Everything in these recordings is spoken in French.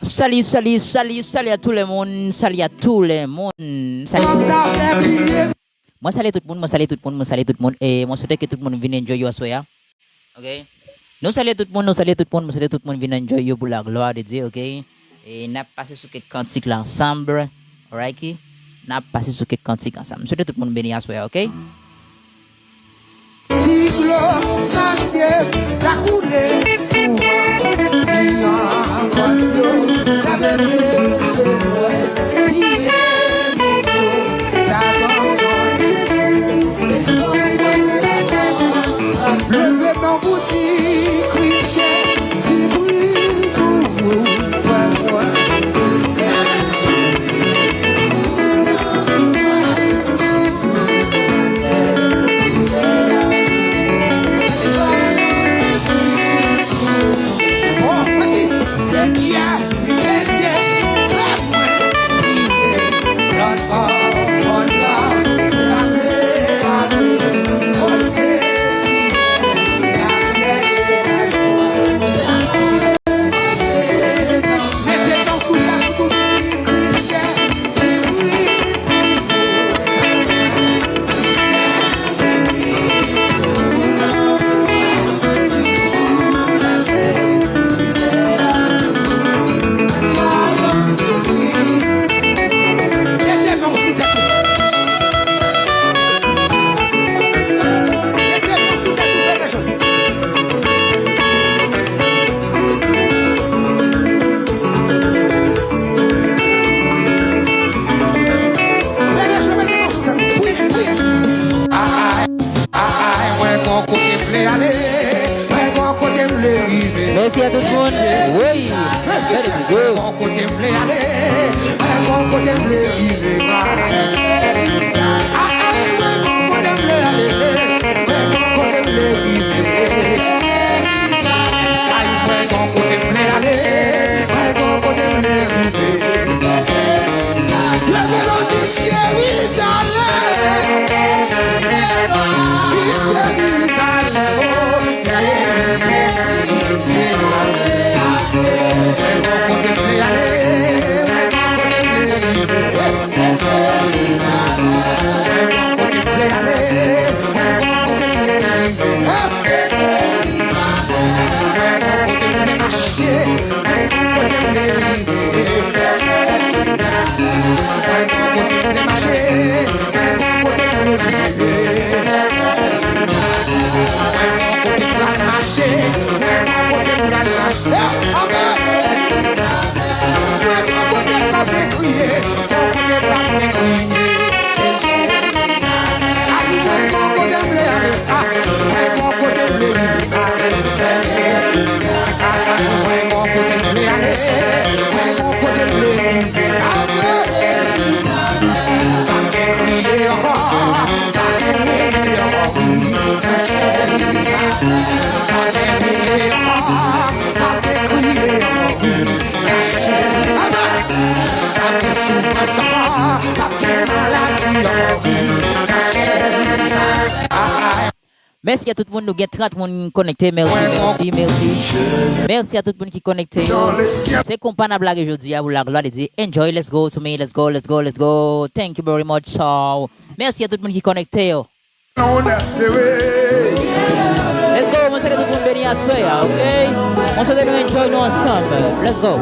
Salut, salut, salut, salut à tout le monde, salut à tout le monde. Salut. Moi salut tout le monde, moi salut tout le monde, moi salut tout le monde. Et moi souhaite que tout le monde vienne enjoy your soya. Ok? Nous salut tout le monde, nous salut tout le monde, moi souhaite tout le monde vienne enjoy your pour la gloire de Dieu, ok? Et n'a passé sur quelques cantiques là ensemble, alright? N'a passé sur quelques cantiques ensemble. Nous souhaite tout le monde béni à soya, ok? Merci à tout le monde. Oui. Let's Merci à tout le monde, nous avons 30 personnes connectées. Merci, merci, merci. Merci à tout le monde qui est connecté. C'est qu'on pas blague aujourd'hui, pour la gloire de Dieu. Enjoy, let's go to me, let's go, let's go, let's go. Thank you very much. So, merci à tout le monde qui est connecté. Let's go, on se tout le monde béni à soi, ok? On se nous enjoy nous ensemble. Let's go.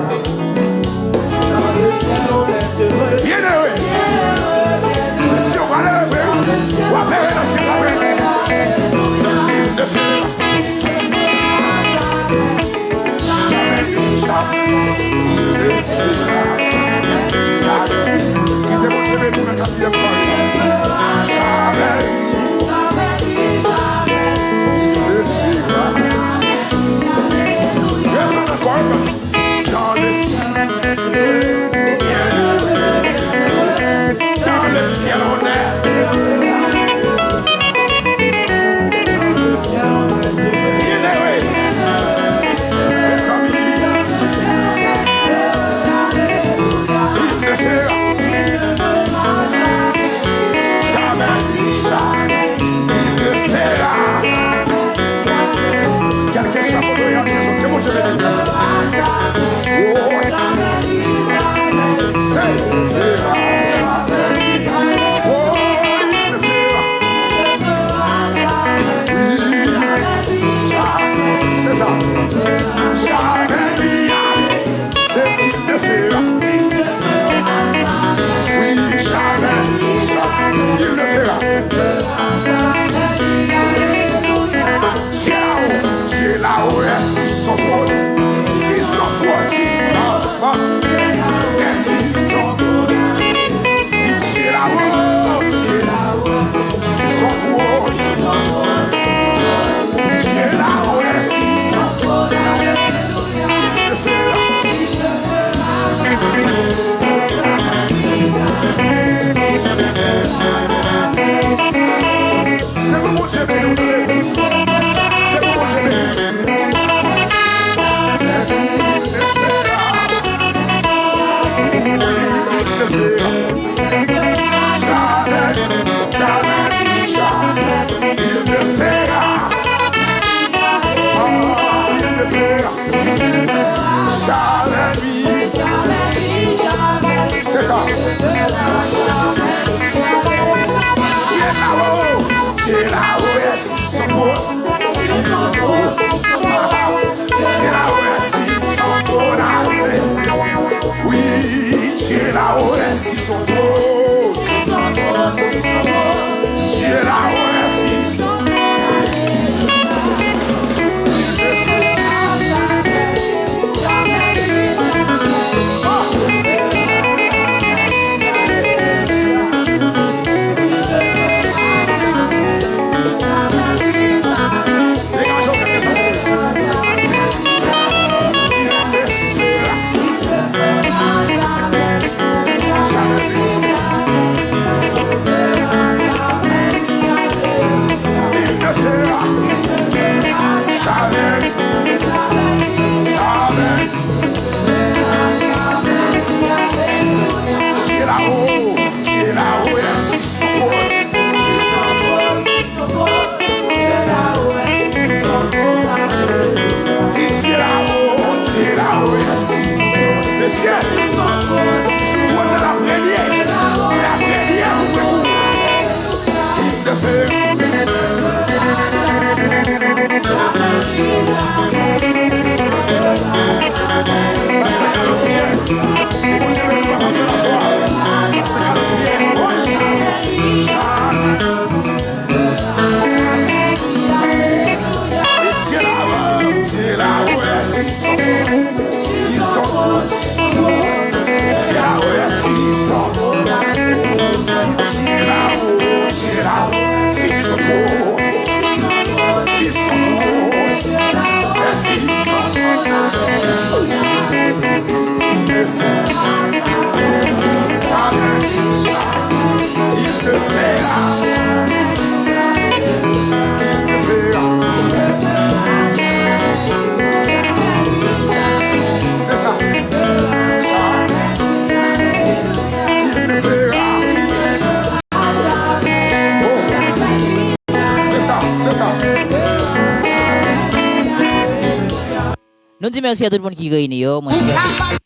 Nous disons merci à tout le monde qui réunit.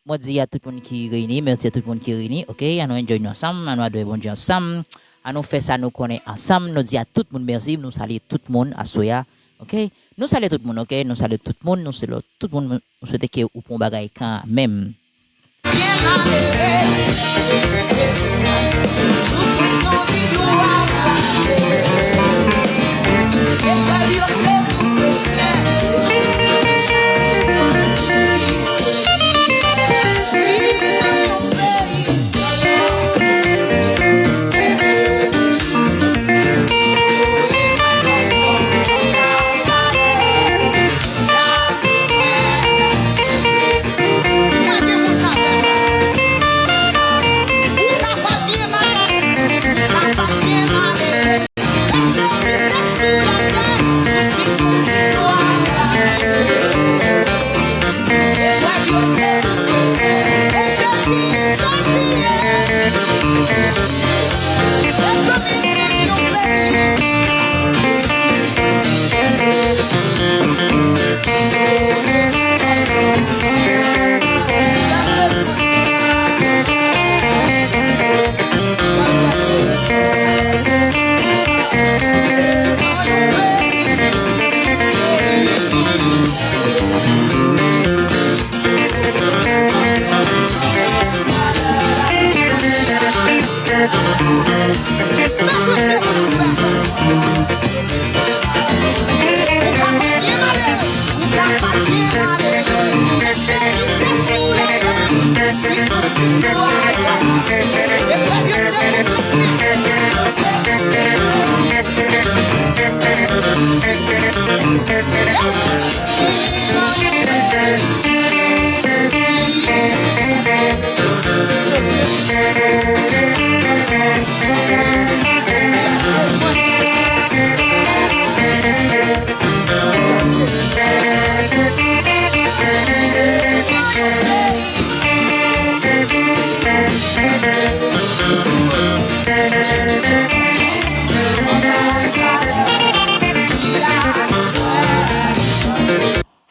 Moi dis à tout le monde qui réunit, merci à tout le monde qui réunit. OK, à nous enjoy ensemble, à nous adorer bon Dieu ensemble, à nous faire ça nous connaît ensemble. Nous disons à tout le monde merci, nous saluons tout le monde à soya. OK, nous saluons tout le monde. OK, nous saluons tout le monde, nous saluons tout le monde. Nous souhaitons que vous pour bagaille quand même.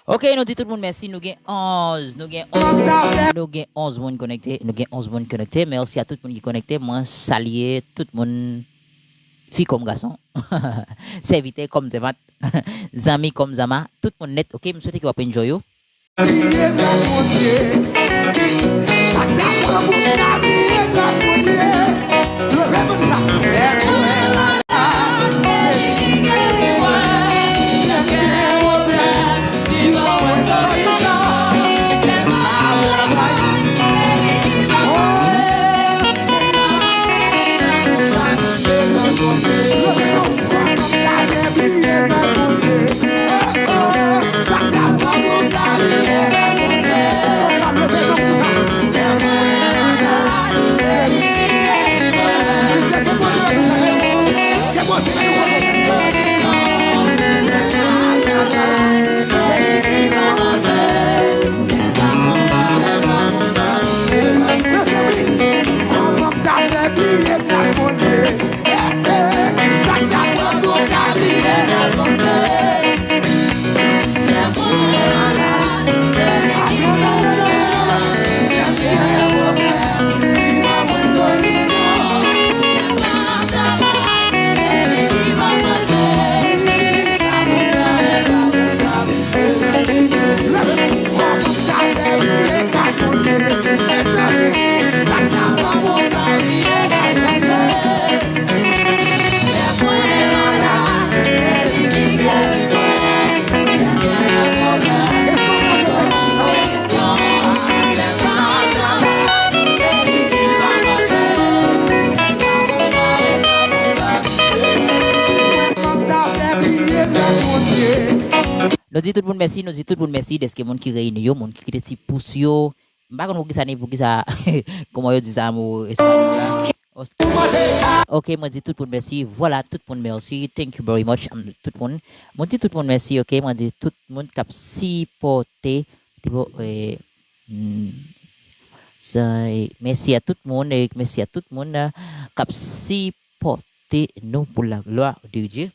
OK, nous dit tout le monde merci. Nous avons 11. Nous avons 11 monde connectés. Nous avons 11 monde connectés. Merci à tout le monde qui est connecté. Moi, saluer tout le monde. Filles comme garçon. Serviteurs comme Zemat. Amis comme Zama. Tout le monde net. OK, je souhaite que vous puissiez enjoyer. Nous dit tout le monde merci, nous dit tout le monde merci de ce que monde qui réunit yo, monde qui des petits pouces yo. Pas qu'on ça pour qui ça comment yo dit ça mot espagnol là. OK, moi dis tout le monde merci. Voilà, tout le monde merci. Thank you very much. Tout le monde. Moi dis tout le monde merci. OK, moi dis tout le monde cap supporter merci à tout le monde et merci à tout le monde cap supporter nous pour la gloire de Dieu.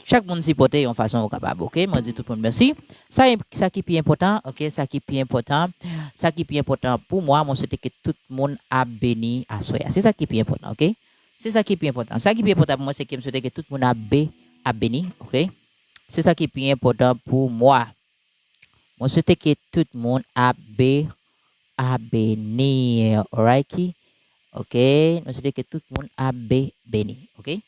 Chaque monde supporter en façon capable. OK, moi dis tout le monde merci. Ça qui est plus important. OK, ça qui est plus important. Ça qui est plus important pour moi, moi c'était que tout le monde a béni à soi. C'est ça qui est plus important. OK, c'est ça qui est plus important. Ça qui est plus important pour moi, c'est que je souhaite que tout le monde a béni. OK, c'est ça qui est plus important pour moi. Moi souhaite que tout le monde a béni. Alright, OK, moi souhaite que tout le monde a béni. OK.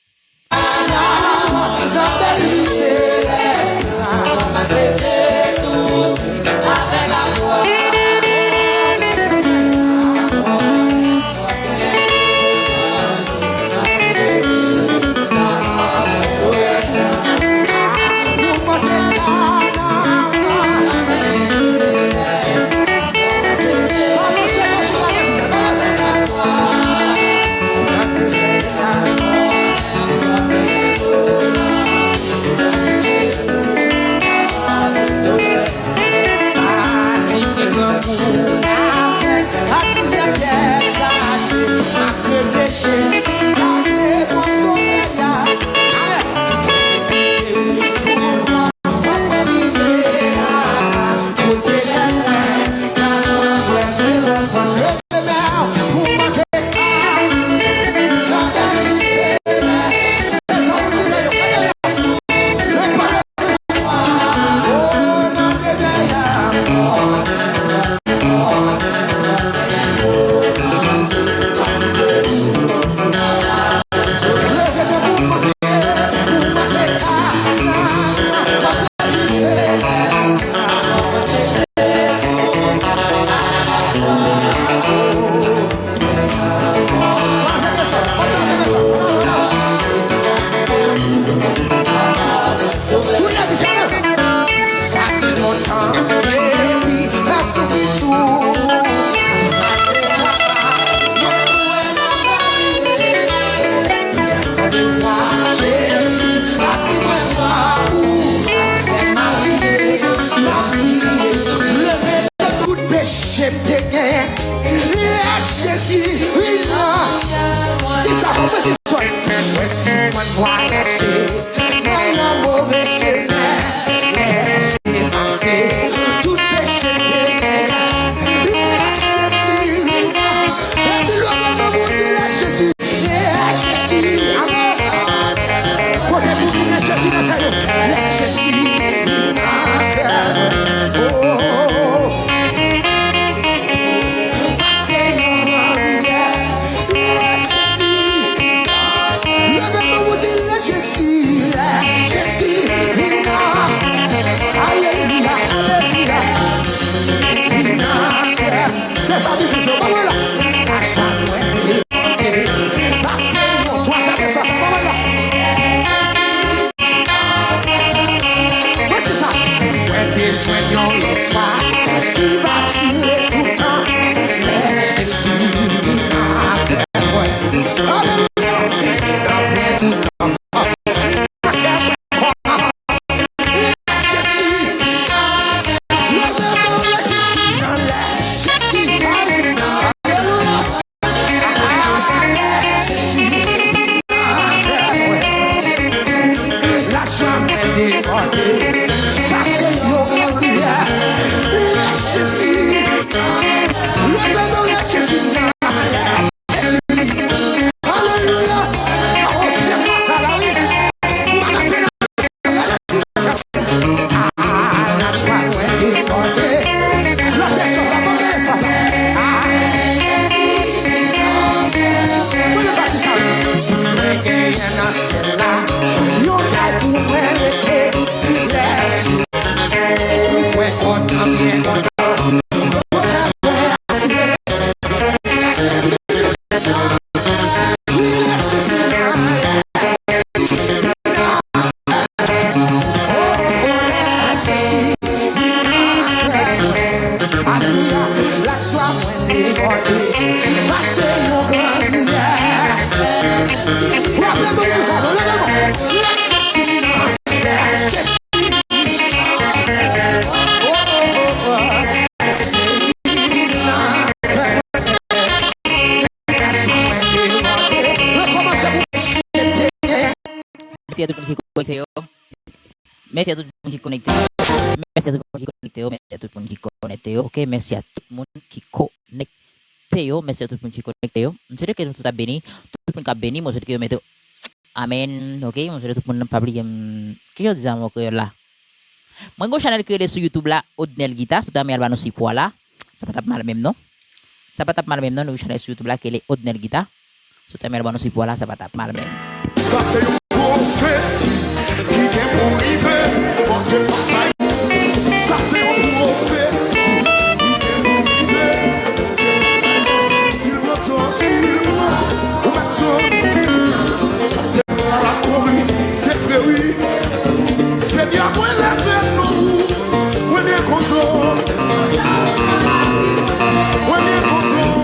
Alléluia, la joie moins débordée. Passez mon grand lumière. Rappelez-moi tout ça, levez-moi. Lâchez Sina, lâchez Sina. Merci à tout le monde qui est connecté. Merci à tout le monde qui est connecté. Merci à tout le monde qui est connecté. Merci à tout le monde qui est connecté. Ok, merci à tout le monde qui est connecté. Merci à tout le monde qui est connecté. Je sais que tout a béni. Tout le monde qui a béni. Moi, je sais que mettez Amen. Ok, moi, je sais que tout le monde n'a pas oublié. Qu'est-ce que je dis à moi là? Moi, j'ai un channel créé sur YouTube là, Odnel Guitar. Tout à l'heure, aussi pour là. Ça pas tape mal même non. Ça pas tape mal même non. Nous channel sur YouTube là, qui est Odnel Guitar. Tout à l'heure, aussi pour là. Ça pas tape mal même. Ça c'est une prophétie qui est pour arriver. Mon Dieu, ça c'est une prophétie qui est pour arriver. Mon Dieu, tu m'entends sur moi. Ou maintenant, parce que la commune, c'est vrai, oui. C'est bien, moi, avec nous. On est content. On est content.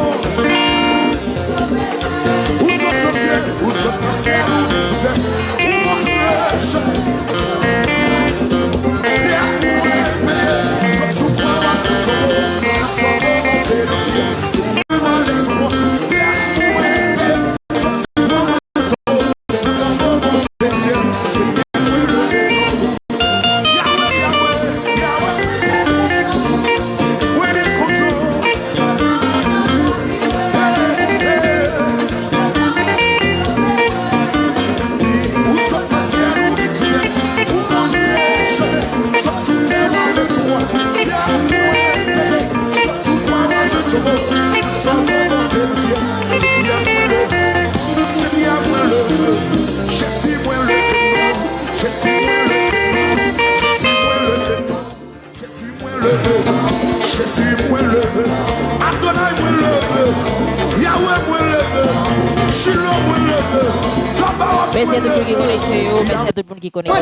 Où sont nos ciels? Où sont nos ciels? Merci à tout le monde qui est connecté. Merci à tout le monde qui est connecté.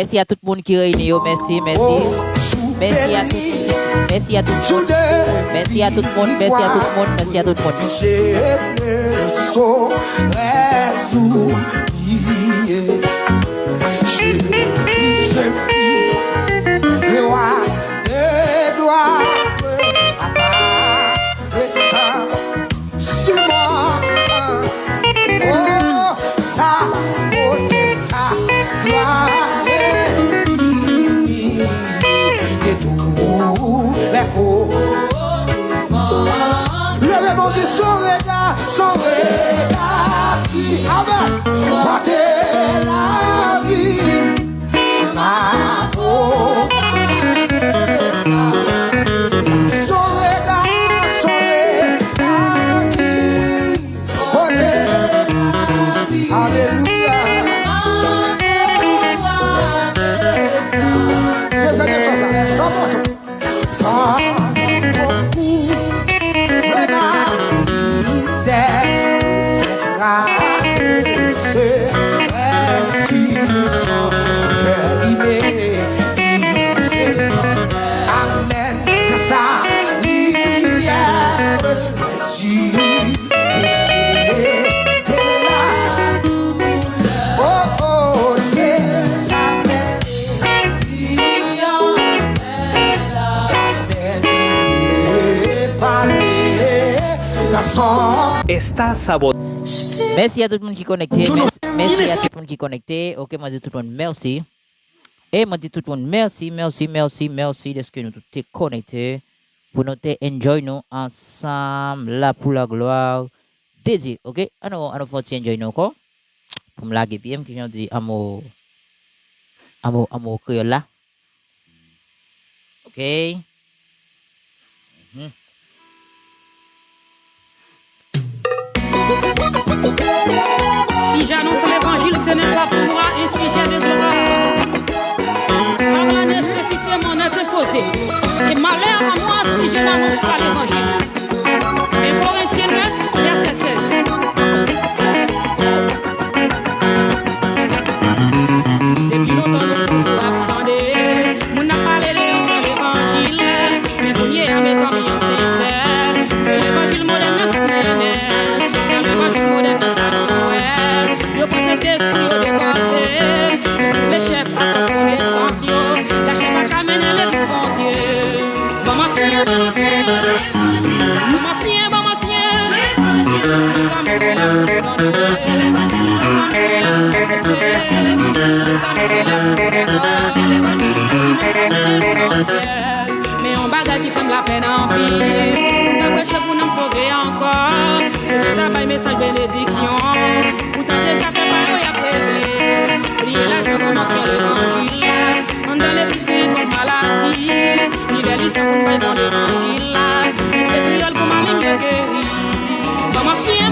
Merci à tout le monde qui réunit. Merci, merci. Merci à tout le monde. Merci à tout le monde. Merci à tout le monde. Merci à tout le monde. Merci à tout le monde. Je ne saurais oublier. Je prie le roi des gloires apparaissant sur mon sein. Oh, sa beauté, sa gloire infinie et tout les levez mon Dieu, son regard qui avait porté la vie, c'est ma peau. Son regard qui porté, alléluia. Les années sont là, sans moto, sans beaucoup. Amen. Que sa lumière Está sabotando. Merci à tout le monde qui est connecté. Merci à tout le monde qui est connecté. Ok, moi je dis tout le monde merci. Et moi je dis tout le monde merci de ce que nous tous sommes connectés. Pour nous enjoy nous ensemble là pour la gloire de Dieu. Ok, alors faut enjoy nous encore. Pour me laguer bien, que j'ai dit amour créole là. Ok. Si j'annonce l'évangile, ce n'est pas pour moi un sujet de gloire. Par la nécessité m'en est imposée. Et malheur à moi si je n'annonce pas l'évangile. Et Corinthiens 9, verset 16. Depuis longtemps, nous toujours attendez. Mon n'a parlé de l'évangile. Mais pour à mes amis sincères, c'est l'évangile moderne qui m'énerve. L'évangile moderne, ça nous yo pensez d'esprit au déporté. Les chefs à ta connaissance, la chef à camener les bon Dieu. Maman sien. Mais on bagarre qui fait la peine en pire. On t'a prêché pour nous sauver encore. C'est ce travail, message, bénédiction. Pourtant, c'est ça fait pas y appeler. Priez la joie pour mentionner l'évangile. On donne l'église comme maladie. L'idéalité pour nous dans l'évangile. Les pétrioles pour ma ligne de guérir. Maman sien.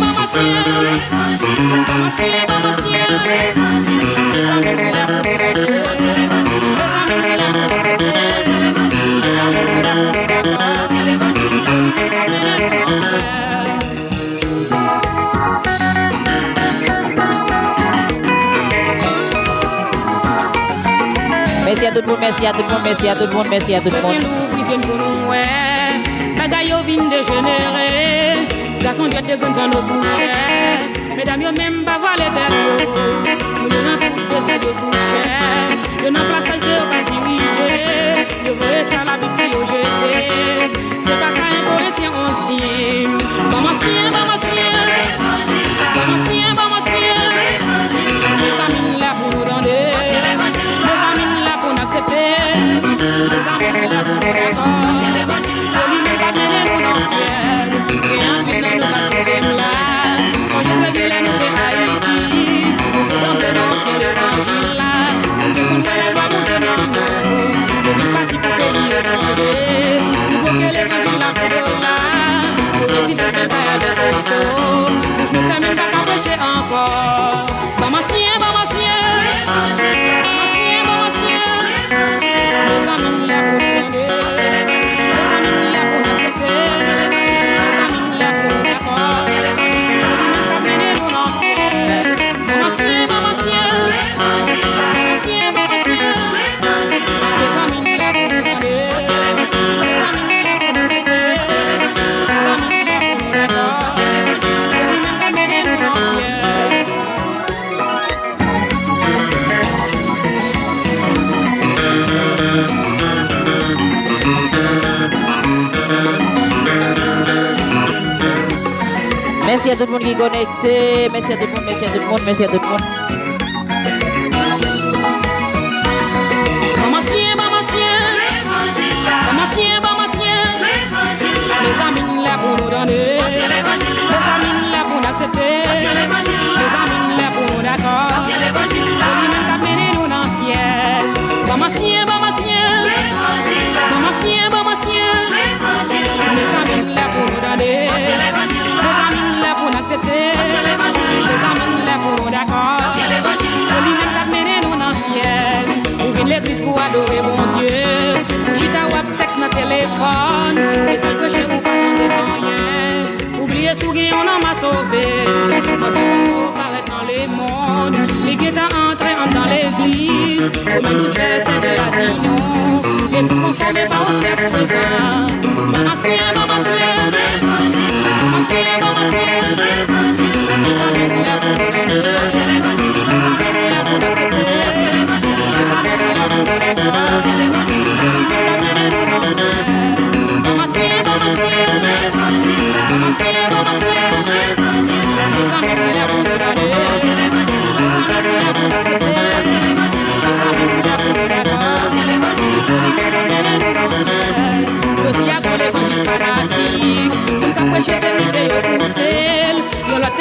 Merci à tout le monde, merci à tout le monde, merci à tout le monde, merci à tout le monde. Garçon de Gonzalo sous cher. Mesdames, yo même pas voir les verres. Nous n'avons pas de ça de sous cher. Yo n'en place à zéro pas diriger. Yo voyez ça la boutique au jeté. C'est pas ça un Corinthien on se dit. Maman sien. Les amis là pour nous donner. Les amis là pour nous accepter. Les amis là pour nous d'accord. Celui qui va bien nous dans le ciel. Rien que nous nous battons là. Quand je sais qu'il est nous de Haïti, nous nous donnons dénoncer l'évangile là. Nous ne sommes pas les bons de nous. Nous sommes partis pour pays étrangers. Nous voulons que l'évangile là pour nous là. Pour résister de paix de repos. Nous ne sommes même pas qu'à pécher encore. Maman sien. Les amis là pour nous donner. Les amis là pour nous accepter. Maman sien. Merci à tout le monde qui est connecté. Merci à tout le monde, merci à tout le monde, merci à tout le monde. Les amis là pour nous donner, les amis là pour nous accepter, les amis là pour nous d'accord, les mêmes qui amènent nous dans le ciel. Maman ciel, les amis là pour nous donner, les amis là pour nous accepter, les amis là pour nous d'accord, les mêmes qui amènent nous dans le ciel. Ouvrir l'église pour adorer mon Dieu. Chita wap texte dans téléphone, et ça que chez vous pas attendre rien. Oubliez sous qui on m'a sauvé. Quand on paraît dans les mondes, les guettes entrés dans l'église. Comment nous faire c'est de la dinon. Et nous conformer pas au cercle présent. Maman ciel, maman ciel, maman ciel, maman ciel.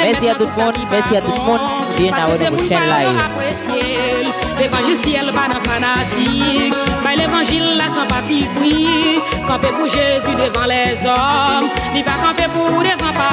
Merci à tout le monde, merci à tout le monde. Bien à votre prochaine live. L'évangile ciel pas dans fanatique. By l'évangile la sympathie oui. Camper pour Jésus devant les hommes. Il va camper pour devant papa.